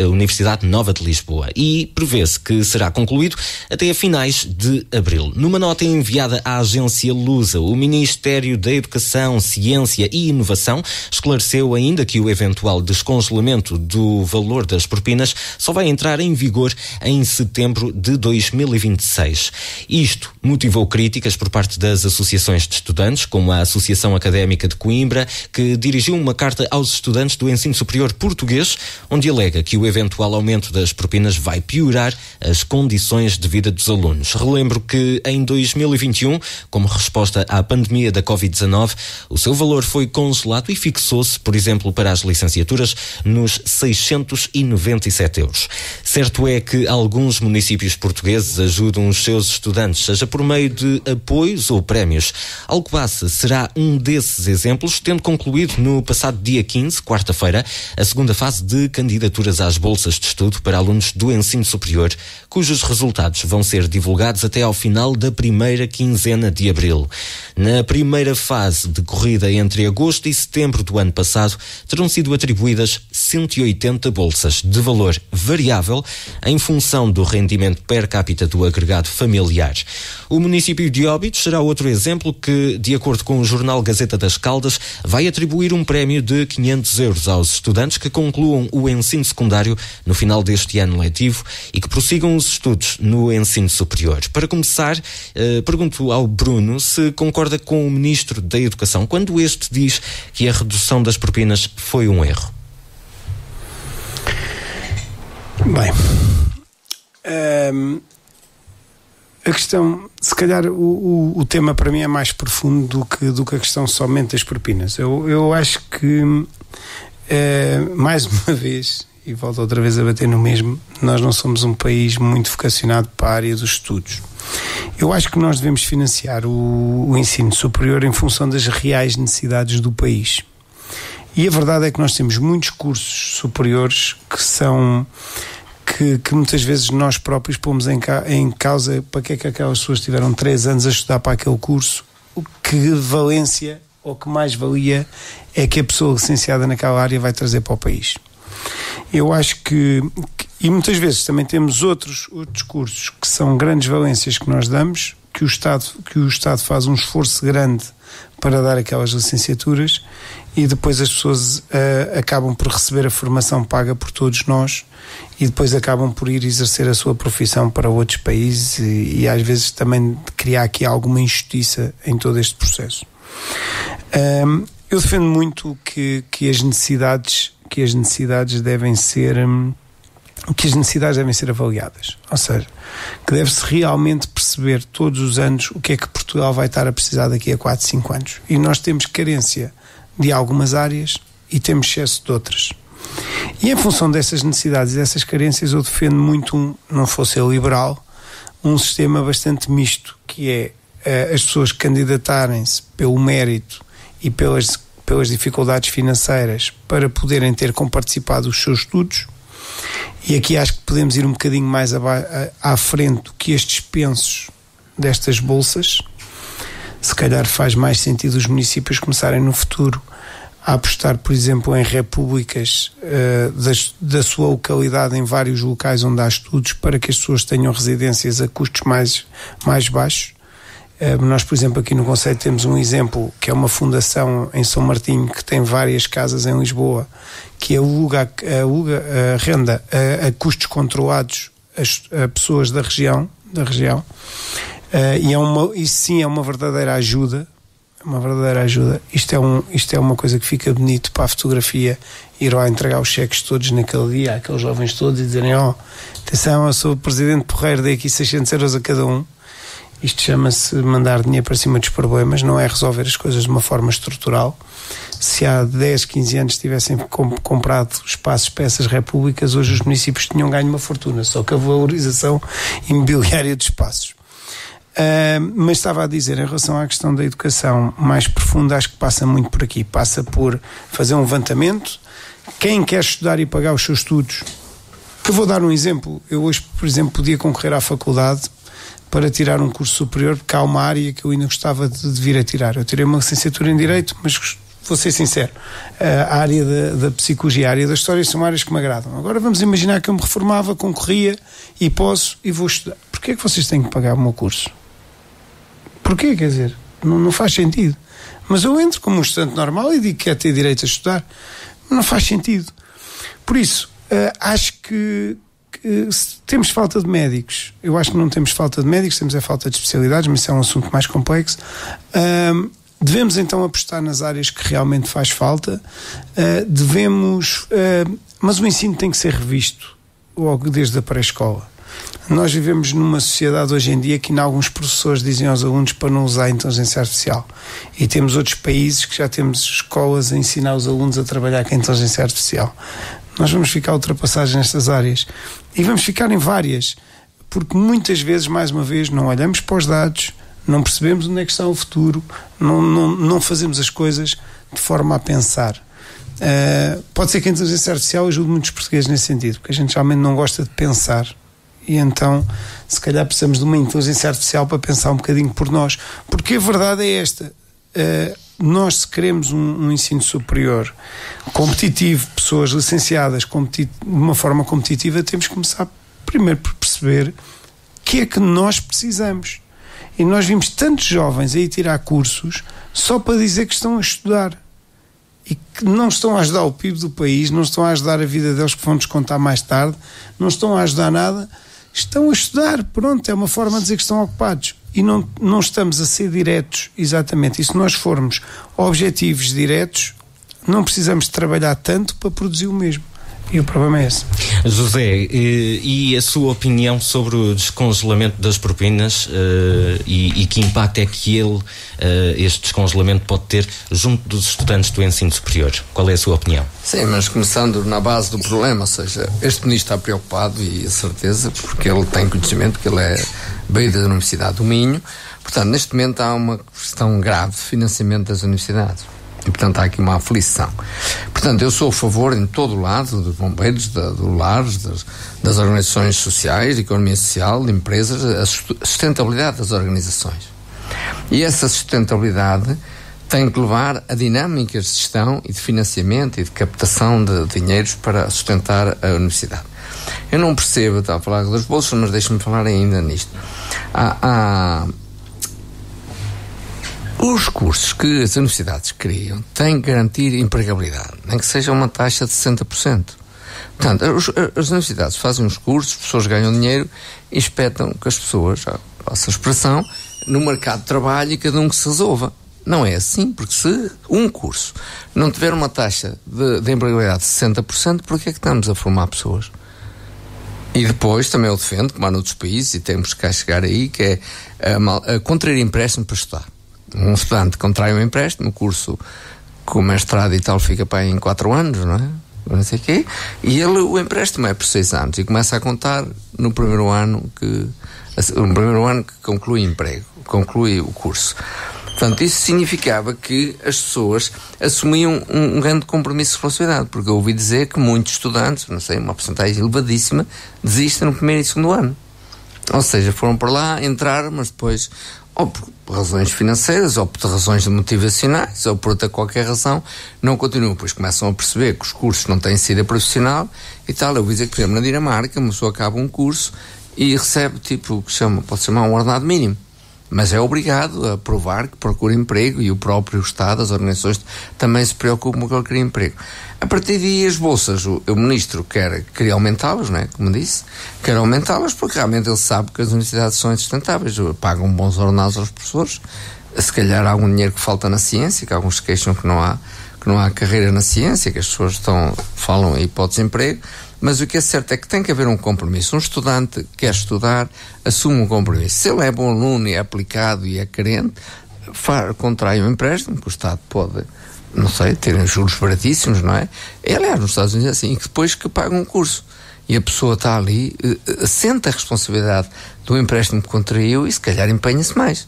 B: Universidade Nova de Lisboa e prevê-se que será concluído até a finais de abril. Numa nota enviada à agência Lusa, o Ministério da Educação, Ciência e Inovação esclareceu ainda que o eventual descongelamento do valor das propinas só vai entrar em vigor em setembro de 2026. Isto motivou críticas por parte das associações de estudantes, como a Associação Académica de Coimbra, que dirigiu uma carta aos estudantes do ensino superior português, onde alega que o eventual aumento das propinas vai piorar as condições de vida dos alunos. Relembro que em 2021, como resposta à pandemia da Covid-19, o seu valor foi congelado e fixou-se, por exemplo, para as licenciaturas, nos 697 euros. Certo é que alguns municípios portugueses ajudam os seus estudantes, seja por meio de apoios ou prémios. Alcobaça será um desses exemplos, tendo concluído no passado dia 15, quarta-feira, a segunda fase de candidaturas às bolsas de estudo para alunos do ensino superior, cujos resultados vão ser divulgados até ao final da primeira quinzena de abril. Na primeira fase, decorrida entre agosto e setembro do ano passado, terão sido atribuídas 180 bolsas de valor variável em função do rendimento per capita do agregado familiar. O município de Óbidos será outro exemplo que, de acordo com o jornal Gazeta das Caldas, vai atribuir um prémio de 500 euros aos estudantes que concluam o ensino secundário no final deste ano letivo e que prossigam os estudos no ensino superior. Para começar, pergunto ao Bruno se concorda com o Ministro da Educação quando este diz que a redução das propinas foi um erro.
D: Bem, a questão, se calhar o tema para mim é mais profundo do que a questão somente das propinas. Eu acho que, mais uma vez, e volto outra vez a bater no mesmo, nós não somos um país muito vocacionado para a área dos estudos. Eu acho que nós devemos financiar o ensino superior em função das reais necessidades do país. E a verdade é que nós temos muitos cursos superiores que muitas vezes nós próprios pomos em causa para que é que aquelas pessoas tiveram 3 anos a estudar para aquele curso, que valência ou que mais-valia é que a pessoa licenciada naquela área vai trazer para o país. Eu acho que e muitas vezes também temos outros cursos que são grandes valências que nós damos, que o Estado faz um esforço grande para dar aquelas licenciaturas e depois as pessoas acabam por receber a formação paga por todos nós e depois acabam por ir exercer a sua profissão para outros países e às vezes também criar aqui alguma injustiça em todo este processo. Eu defendo muito que as necessidades devem ser avaliadas, ou seja, que deve-se realmente perceber todos os anos o que é que Portugal vai estar a precisar daqui a 4, 5 anos. E nós temos carência de algumas áreas e temos excesso de outras. E em função dessas necessidades e dessas carências eu defendo muito, não fosse ser liberal, um sistema bastante misto, que é as pessoas candidatarem-se pelo mérito e pelas dificuldades financeiras para poderem ter comparticipado dos seus estudos. E aqui acho que podemos ir um bocadinho mais à frente do que estes pensos destas bolsas. Se calhar faz mais sentido os municípios começarem no futuro a apostar, por exemplo, em repúblicas da sua localidade em vários locais onde há estudos para que as pessoas tenham residências a custos mais baixos. Nós, por exemplo, aqui no concelho temos um exemplo que é uma fundação em São Martinho que tem várias casas em Lisboa que renda a custos controlados a pessoas da região e isso sim é uma verdadeira ajuda. Isto é uma coisa que fica bonito para a fotografia, ir lá entregar os cheques todos naquele dia àqueles jovens todos e dizerem atenção, eu sou o presidente porreiro, dei aqui 600 euros a cada um. Isto chama-se mandar dinheiro para cima dos problemas, não é resolver as coisas de uma forma estrutural. Se há 10, 15 anos tivessem comprado espaços para essas repúblicas, hoje os municípios tinham ganho uma fortuna, só que a valorização imobiliária de espaços. Mas estava a dizer, em relação à questão da educação mais profunda, acho que passa muito por aqui. Passa por fazer um levantamento. Quem quer estudar e pagar os seus estudos, eu vou dar um exemplo. Eu hoje, por exemplo, podia concorrer à faculdade para tirar um curso superior, porque há uma área que eu ainda gostava de vir a tirar. Eu tirei uma licenciatura em Direito, mas vou ser sincero, a área da psicologia, a área da história são áreas que me agradam. Agora vamos imaginar que eu me reformava, concorria e vou estudar. Porquê é que vocês têm que pagar o meu curso? Porquê? Quer dizer, não faz sentido. Mas eu entro como um estudante normal e digo que quero ter direito a estudar. Não faz sentido. Por isso, acho que temos falta de médicos. Eu acho que não temos falta de médicos, temos a falta de especialidades, mas isso é um assunto mais complexo. Devemos então apostar nas áreas que realmente faz falta. Mas o ensino tem que ser revisto logo desde a pré-escola. Nós vivemos numa sociedade hoje em dia que ainda alguns professores dizem aos alunos para não usar a inteligência artificial. E temos outros países que já temos escolas a ensinar os alunos a trabalhar com a inteligência artificial. Nós vamos ficar ultrapassados nestas áreas. E vamos ficar em várias. Porque muitas vezes, mais uma vez, não olhamos para os dados, não percebemos onde é que está o futuro, não fazemos as coisas de forma a pensar. Pode ser que a inteligência artificial ajude muitos portugueses nesse sentido, porque a gente realmente não gosta de pensar. E então, se calhar precisamos de uma inteligência artificial para pensar um bocadinho por nós. Porque a verdade é esta. Nós, se queremos um ensino superior competitivo, pessoas licenciadas de uma forma competitiva, temos que começar primeiro por perceber o que é que nós precisamos. E nós vimos tantos jovens aí tirar cursos só para dizer que estão a estudar e que não estão a ajudar o PIB do país, não estão a ajudar a vida deles que vão nos contar mais tarde, não estão a ajudar nada. Estão a estudar, pronto, é uma forma de dizer que estão ocupados. E não estamos a ser diretos, exatamente. E se nós formos objetivos diretos, não precisamos de trabalhar tanto para produzir o mesmo. E o problema é esse.
B: José, e a sua opinião sobre o descongelamento das propinas e que impacto é que este descongelamento pode ter junto dos estudantes do ensino superior? Qual é a sua opinião?
C: Sim, mas começando na base do problema, ou seja, este ministro está preocupado, e a certeza, porque ele tem conhecimento que ele veio da Universidade do Minho. Portanto, neste momento há uma questão grave de financiamento das universidades. E, portanto, há aqui uma aflição. Portanto, eu sou a favor, em todo o lado, dos bombeiros, do lares, das organizações sociais, de economia social, de empresas, a sustentabilidade das organizações. E essa sustentabilidade tem que levar a dinâmicas de gestão e de financiamento e de captação de dinheiros para sustentar a universidade. Eu não percebo, estava a falar das bolsas, mas deixe-me falar ainda nisto. Os cursos que as universidades criam têm que garantir empregabilidade, nem que seja uma taxa de 60%. Portanto, as universidades fazem os cursos, as pessoas ganham dinheiro e espetam que as pessoas, já passa a expressão, no mercado de trabalho e cada um que se resolva. Não é assim, porque se um curso não tiver uma taxa de empregabilidade de 60%, por que é que estamos a formar pessoas? E depois, também eu defendo, como há noutros países, e temos que cá chegar aí, que é a contrair empréstimo para estudar. Um estudante contrai um empréstimo, o curso com o mestrado e tal fica para aí em 4 anos, não é? Não sei o quê, e o empréstimo é por 6 anos e começa a contar no primeiro ano que conclui emprego, conclui o curso. Portanto, isso significava que as pessoas assumiam um grande compromisso de responsabilidade, porque eu ouvi dizer que muitos estudantes, não sei, uma porcentagem elevadíssima, desistem no primeiro e segundo ano. Ou seja, foram para lá, entraram, mas depois, ou por razões financeiras, ou por razões motivacionais, ou por outra qualquer razão, não continuam. Depois começam a perceber que os cursos não têm saída profissional e tal. Eu vou dizer que, por exemplo, na Dinamarca, uma pessoa acaba um curso e recebe, tipo, o que pode chamar um ordenado mínimo. Mas é obrigado a provar que procura emprego, e o próprio Estado, as organizações também se preocupam com que ele crie emprego. A partir daí, as bolsas, o Ministro queria aumentá-las, não é? Como disse, quer aumentá-las porque realmente ele sabe que as universidades são insustentáveis, pagam bons ordenados aos professores, se calhar há algum dinheiro que falta na ciência, que alguns se queixam que não há carreira na ciência, que as pessoas falam em hipótese de emprego. Mas o que é certo é que tem que haver um compromisso. Um estudante que quer estudar, assume um compromisso. Se ele é bom aluno e é aplicado e é carente, contrai um empréstimo, que o Estado pode, não sei, ter juros baratíssimos, não é? Aliás, nos Estados Unidos é assim, e que depois que paga um curso. E a pessoa está ali, sente a responsabilidade do empréstimo que contraiu e se calhar empenha-se mais.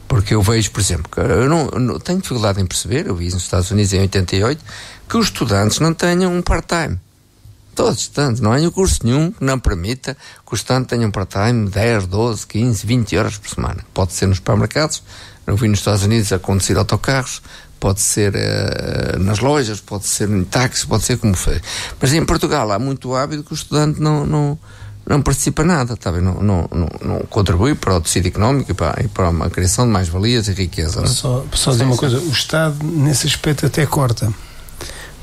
C: Porque eu vejo, por exemplo, que eu não tenho dificuldade em perceber, eu vi nos Estados Unidos em 88, que os estudantes não tenham um part-time. Todos os estudantes, não há curso nenhum que não permita que o estudante tenha um part-time 10, 12, 15, 20 horas por semana. Pode ser nos supermercados, eu vi nos Estados Unidos a conduzir autocarros, pode ser nas lojas, pode ser em táxi, pode ser como for. Mas em Portugal há muito hábito que o estudante não participa nada, tá bem? Não contribui para o tecido económico e para uma criação de mais-valias e riqueza.
D: Só dizer uma coisa, o Estado nesse aspecto até corta,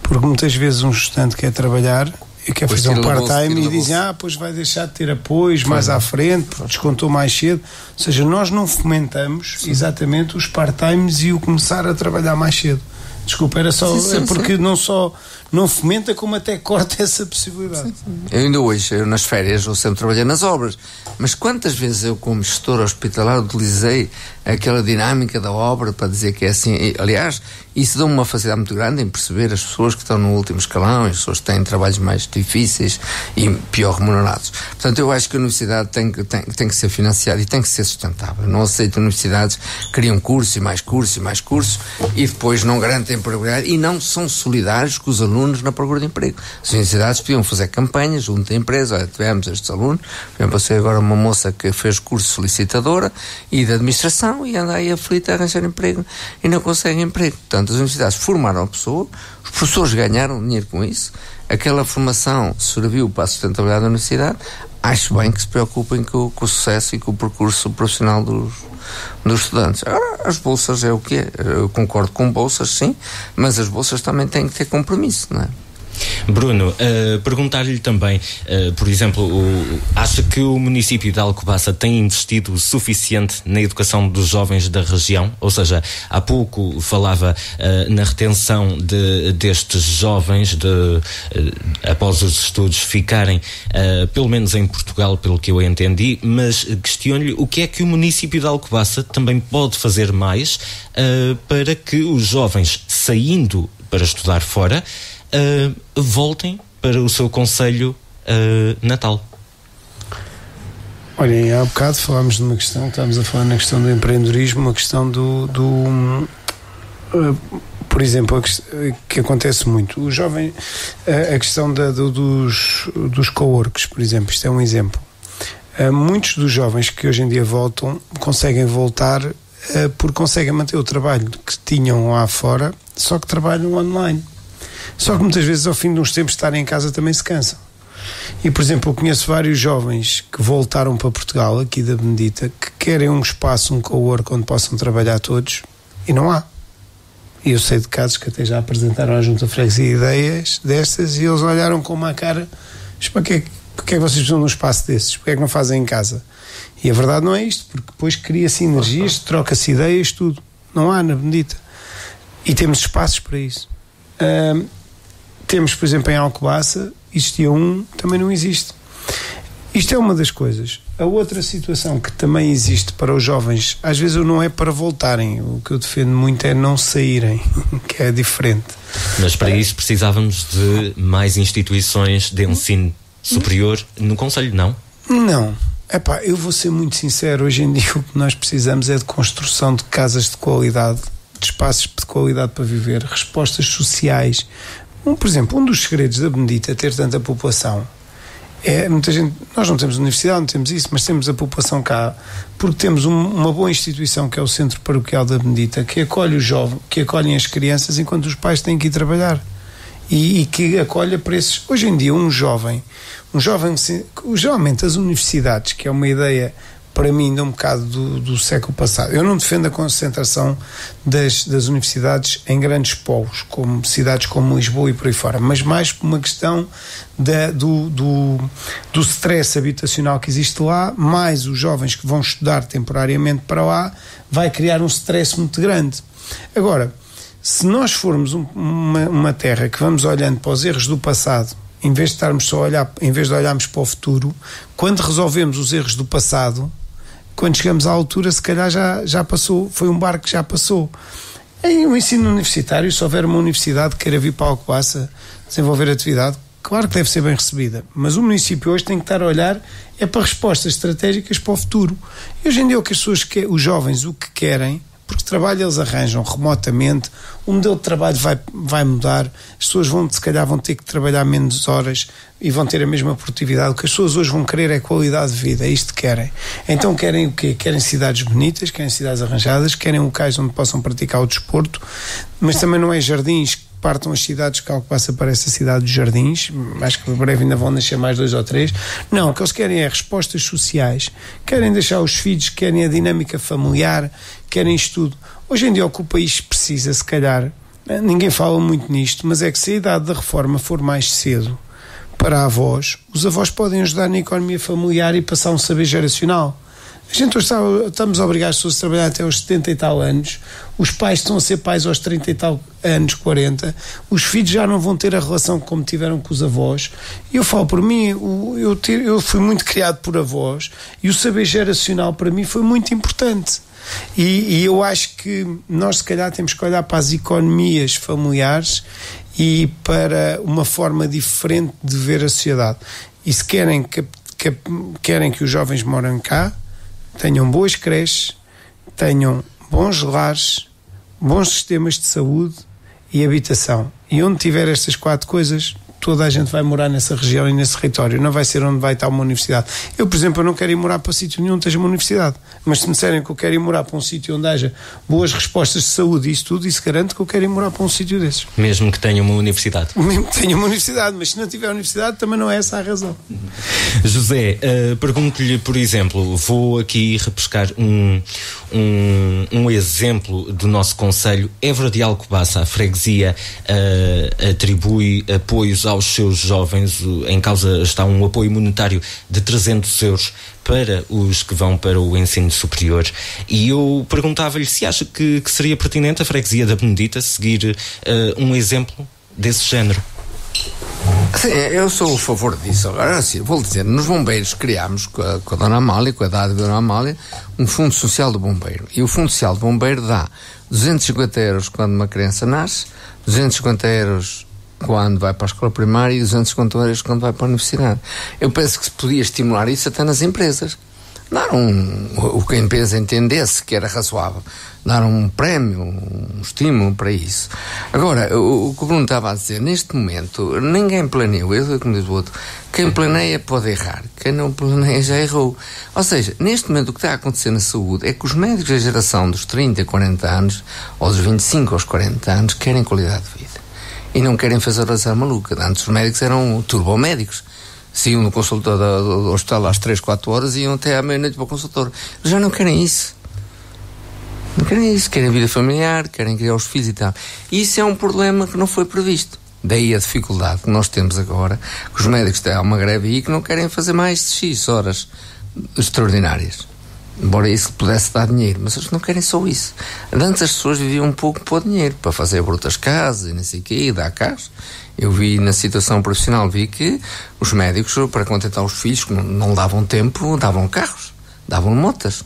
D: porque muitas vezes um estudante quer trabalhar e quer fazer um part-time e dizem, pois vai deixar de ter apoios mais à frente, descontou mais cedo. Ou seja, nós não fomentamos exatamente os part-times e o começar a trabalhar mais cedo. Desculpa, era só porque não só não fomenta, como até corta essa possibilidade.
C: Eu ainda hoje, nas férias, eu sempre trabalhei nas obras, mas quantas vezes eu, como gestor hospitalar, utilizei aquela dinâmica da obra para dizer que é assim. Aliás, isso dá uma facilidade muito grande em perceber as pessoas que estão no último escalão, as pessoas que têm trabalhos mais difíceis e pior remunerados. Portanto, eu acho que a universidade tem que ser financiada e tem que ser sustentável. Não aceito universidades que criam curso e mais curso e mais curso e depois não garantem empregabilidade e não são solidários com os alunos na procura de emprego. As universidades podiam fazer campanhas junto à empresa. Olha, tivemos estes alunos, por exemplo, eu sei agora uma moça que fez curso solicitadora e de administração e anda aí aflita a arranjar emprego e não consegue emprego. Portanto, as universidades formaram a pessoa, os professores ganharam dinheiro com isso, aquela formação serviu para a sustentabilidade da universidade. Acho bem que se preocupem com o sucesso e com o percurso profissional dos estudantes. Agora, as bolsas é o que é. Eu concordo com bolsas, sim, mas as bolsas também têm que ter compromisso, não é?
B: Bruno, perguntar-lhe também, por exemplo, acha que o município de Alcobaça tem investido o suficiente na educação dos jovens da região? Ou seja, há pouco falava na retenção destes jovens após os estudos ficarem, pelo menos em Portugal, pelo que eu entendi, mas questiono-lhe o que é que o município de Alcobaça também pode fazer mais para que os jovens, saindo para estudar fora, voltem para o seu concelho natal.
D: Olhem, há bocado falámos de uma questão, estávamos a falar na questão do empreendedorismo, uma questão por exemplo, que acontece muito. O jovem, a questão dos coworks, por exemplo, isto é um exemplo. Muitos dos jovens que hoje em dia voltam, conseguem voltar porque conseguem manter o trabalho que tinham lá fora, só que trabalham online. Só que muitas vezes ao fim de uns tempos de estarem em casa também se cansam. E, por exemplo, eu conheço vários jovens que voltaram para Portugal, aqui da Benedita, que querem um espaço, um cowork onde possam trabalhar todos, e não há. E eu sei de casos que até já apresentaram à Junta de Freguesia ideias destas e eles olharam com uma cara: mas porque é que vocês precisam de um espaço desses? Porque é que não fazem em casa? E a verdade não é isto, porque depois cria-se energias, troca-se ideias, tudo. Não há na Benedita. E temos espaços para isso. Temos, por exemplo, em Alcobaça, existia também não existe. Isto é uma das coisas. A outra situação que também existe para os jovens, às vezes não é para voltarem, o que eu defendo muito é não saírem, que é diferente.
B: Mas para isso precisávamos de mais instituições de ensino superior no concelho, não?
D: Não. Epá, eu vou ser muito sincero, hoje em dia o que nós precisamos é de construção de casas de qualidade, de espaços de qualidade para viver, respostas sociais. Por exemplo, um dos segredos da Benedita ter tanta população é, muita gente, nós não temos universidade, não temos isso, mas temos a população cá, porque temos uma boa instituição que é o Centro Paroquial da Benedita, que acolhe os jovens, que acolhem as crianças enquanto os pais têm que ir trabalhar e que acolhe a preços. Hoje em dia um jovem, geralmente as universidades, que é uma ideia para mim de um bocado do século passado. Eu não defendo a concentração das universidades em grandes polos, como cidades como Lisboa e por aí fora, mas mais por uma questão do stress habitacional que existe lá, mais os jovens que vão estudar temporariamente para lá, vai criar um stress muito grande. Agora, se nós formos uma terra que vamos olhando para os erros do passado, em vez de estarmos só a olhar, em vez de olharmos para o futuro, quando resolvemos os erros do passado, quando chegamos à altura, se calhar já passou, foi um barco que já passou. Em um ensino universitário, se houver uma universidade que queira vir para Alcobaça desenvolver atividade, claro que deve ser bem recebida, mas o município hoje tem que estar a olhar para respostas estratégicas para o futuro. E hoje em dia o que as pessoas os jovens o que querem, porque trabalho eles arranjam remotamente, o modelo de trabalho vai mudar, as pessoas se calhar vão ter que trabalhar menos horas e vão ter a mesma produtividade. O que as pessoas hoje vão querer é qualidade de vida, é isto que querem. Então querem o quê? Querem cidades bonitas, querem cidades arranjadas, querem locais onde possam praticar o desporto, mas também não é jardins que partam as cidades, que Alcobaça parece a cidade dos jardins, acho que breve ainda vão nascer mais 2 ou 3. Não, o que eles querem é respostas sociais, querem deixar os filhos, querem a dinâmica familiar, querem estudo. Hoje em dia o que o país precisa, se calhar, ninguém fala muito nisto, mas é que se a idade da reforma for mais cedo para avós, os avós podem ajudar na economia familiar e passar um saber geracional. A gente hoje estamos a obrigar as pessoas a trabalhar até aos 70 e tal anos, os pais estão a ser pais aos 30 e tal anos, 40, os filhos já não vão ter a relação como tiveram com os avós. E eu falo por mim, eu fui muito criado por avós e o saber geracional para mim foi muito importante. E eu acho que nós se calhar temos que olhar para as economias familiares e para uma forma diferente de ver a sociedade. E se querem que os jovens morem cá, tenham boas creches, tenham bons lares, bons sistemas de saúde e habitação. E onde tiver estas 4 coisas, toda a gente vai morar nessa região e nesse território. Não vai ser onde vai estar uma universidade. Eu, por exemplo, não quero ir morar para sítio nenhum onde esteja uma universidade. Mas se me disserem que eu quero ir morar para um sítio onde haja boas respostas de saúde e isso tudo, isso garante que eu quero ir morar para um sítio desses.
B: Mesmo que tenha uma universidade.
D: Mesmo que tenha uma universidade, mas se não tiver universidade também não é essa a razão.
B: José, pergunto-lhe, por exemplo, vou aqui repescar um exemplo do nosso concelho. Évora de Alcobaça, a freguesia atribui apoios aos seus jovens. Em causa está um apoio monetário de 300 euros para os que vão para o ensino superior. E eu perguntava-lhe se acha que seria pertinente a freguesia da Benedita seguir um exemplo desse género.
C: Sim, eu sou a favor disso. Agora, assim, vou dizer, nos bombeiros criámos com a Dona Amália, com a dádiva da Dona Amália, um fundo social do bombeiro. E o fundo social do bombeiro dá 250 euros quando uma criança nasce, 250 euros quando vai para a escola primária e 250 euros quando vai para a universidade. Eu penso que se podia estimular isso até nas empresas. Dar o que a empresa entendesse que era razoável, dar um prémio, um estímulo para isso. Agora, o que o Bruno estava a dizer, neste momento, ninguém planeou, como diz o outro, quem planeia pode errar, quem não planeia já errou. Ou seja, neste momento o que está a acontecer na saúde é que os médicos da geração dos 30, 40 anos, ou dos 25 aos 40 anos, querem qualidade de vida. E não querem fazer horas maluca. Antes os médicos eram turbomédicos. Saíam no consultório do hospital às 3, 4 horas e iam até à meia-noite para o consultório. Eles já não querem isso. Não querem isso. Querem vida familiar, querem criar os filhos e tal. E isso é um problema que não foi previsto. Daí a dificuldade que nós temos agora, que os médicos têm uma greve aí que não querem fazer mais de X horas extraordinárias. Embora isso pudesse dar dinheiro, mas eles não querem só isso. Antes as pessoas viviam um pouco por dinheiro, para fazer brutas casas e não sei o quê, e dar carros. Eu vi na situação profissional, vi que os médicos, para contentar os filhos, que não davam tempo, davam carros, davam motas,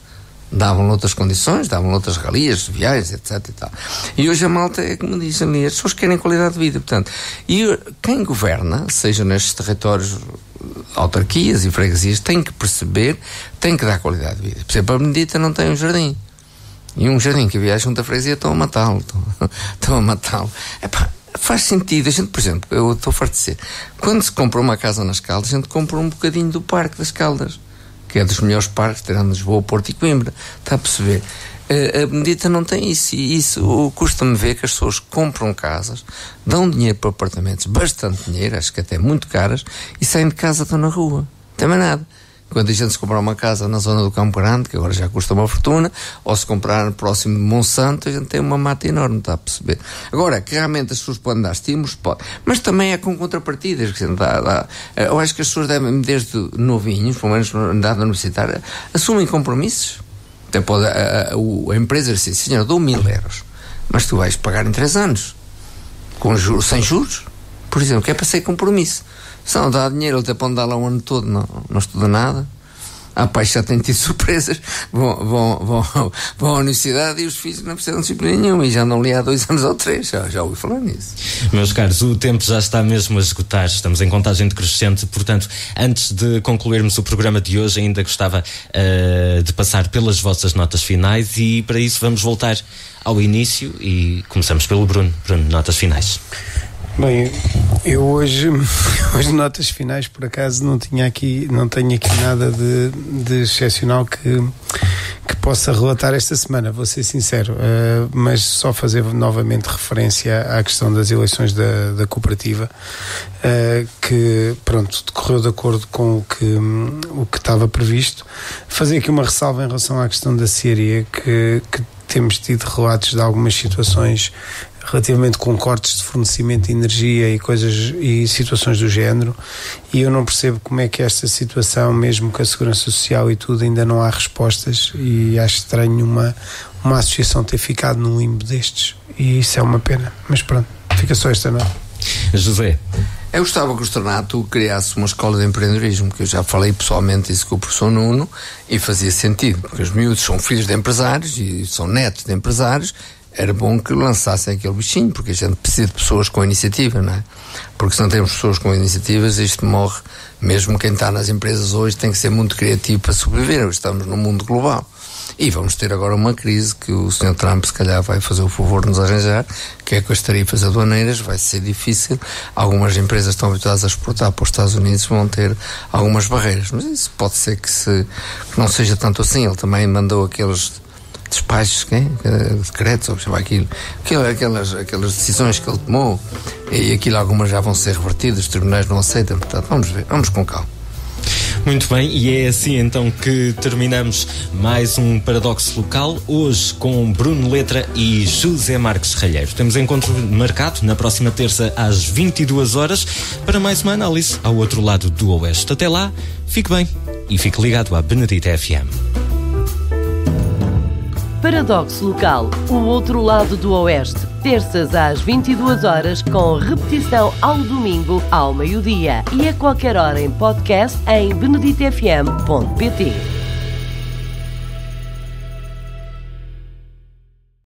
C: davam outras condições, davam outras regalias, viagens, etc. E tal. E hoje a malta é como dizem ali, as pessoas querem qualidade de vida, portanto. E quem governa, seja nestes territórios, autarquias e freguesias, tem que perceber, tem que dar qualidade de vida. Por exemplo, a Benedita não tem um jardim. E um jardim que havia junto à freguesia estão a matá-lo. Estão a matá-lo. Epá, faz sentido. A gente, por exemplo, eu estou farto de dizer, quando se compra uma casa nas Caldas, a gente compra um bocadinho do Parque das Caldas, que é dos melhores parques, tirando Lisboa, Porto e Coimbra. Está a perceber? A Benedita não tem isso. E isso custa-me ver que as pessoas compram casas, dão dinheiro para apartamentos, bastante dinheiro, acho que até muito caras, e saem de casa, estão na rua. Não tem mais nada. Quando a gente se comprar uma casa na zona do Campo Grande, que agora já custa uma fortuna, ou se comprar próximo de Monsanto, a gente tem uma mata enorme, está a perceber? Agora, que realmente as pessoas podem dar estímulos, pode. Mas também é com contrapartidas. Eu acho que as pessoas devem, desde novinhos, pelo menos na idade universitária, assumem compromissos. Até pode a empresa dizer, senhor, dou 1000 euros, mas tu vais pagar em 3 anos, com juros, sem juros, por exemplo, que é para ser compromisso. Se não dá dinheiro, ele até pode dar lá o ano todo, não estuda nada. Há pais que já têm tido surpresas, vão à universidade e os filhos não precisam de disciplina nenhuma e já andam ali há 2 anos ou 3, já ouvi falar nisso.
B: Meus caros, o tempo já está mesmo a esgotar, estamos em contagem decrescente, portanto, antes de concluirmos o programa de hoje, ainda gostava de passar pelas vossas notas finais e para isso vamos voltar ao início e começamos pelo Bruno. Bruno, notas finais.
D: Bem, eu hoje notas finais, por acaso não tenho aqui nada de excepcional que possa relatar esta semana, vou ser sincero, mas só fazer novamente referência à questão das eleições da cooperativa, que pronto, decorreu de acordo com o que estava previsto. Fazer aqui uma ressalva em relação à questão da Síria, que temos tido relatos de algumas situações relativamente com cortes de fornecimento de energia e situações do género, e eu não percebo como é que esta situação, mesmo com a Segurança Social e tudo, ainda não há respostas, e acho estranho uma associação ter ficado num limbo destes, e isso é uma pena, mas pronto, fica só esta nota.
B: José.
C: Eu gostava que o Externato criasse uma escola de empreendedorismo, que eu já falei pessoalmente isso com o professor Nuno, e fazia sentido, porque os miúdos são filhos de empresários e são netos de empresários. Era bom que lançassem aquele bichinho, porque a gente precisa de pessoas com iniciativa, não é? Porque se não temos pessoas com iniciativas, isto morre. Mesmo quem está nas empresas hoje tem que ser muito criativo para sobreviver. Estamos num mundo global. E vamos ter agora uma crise que o Sr. Trump se calhar vai fazer o favor de nos arranjar, que é com as tarifas aduaneiras, vai ser difícil. Algumas empresas estão habituadas a exportar para os Estados Unidos, vão ter algumas barreiras. Mas isso pode ser que não seja tanto assim. Ele também mandou aqueles despachos, decretos, ou chama aquelas decisões que ele tomou, e aquilo algumas já vão ser revertidas, os tribunais não aceitam, portanto vamos ver, vamos com calma.
B: Muito bem, e é assim então que terminamos mais um Paradoxo Local, hoje com Bruno Letra e José Marques Ralheiro. Temos encontro marcado na próxima terça às 22 horas para mais uma análise ao outro lado do Oeste. Até lá, fique bem e fique ligado à Benedita FM.
A: Paradoxo Local, o outro lado do Oeste, terças às 22 horas, com repetição ao domingo ao meio-dia e a qualquer hora em podcast em beneditafm.pt.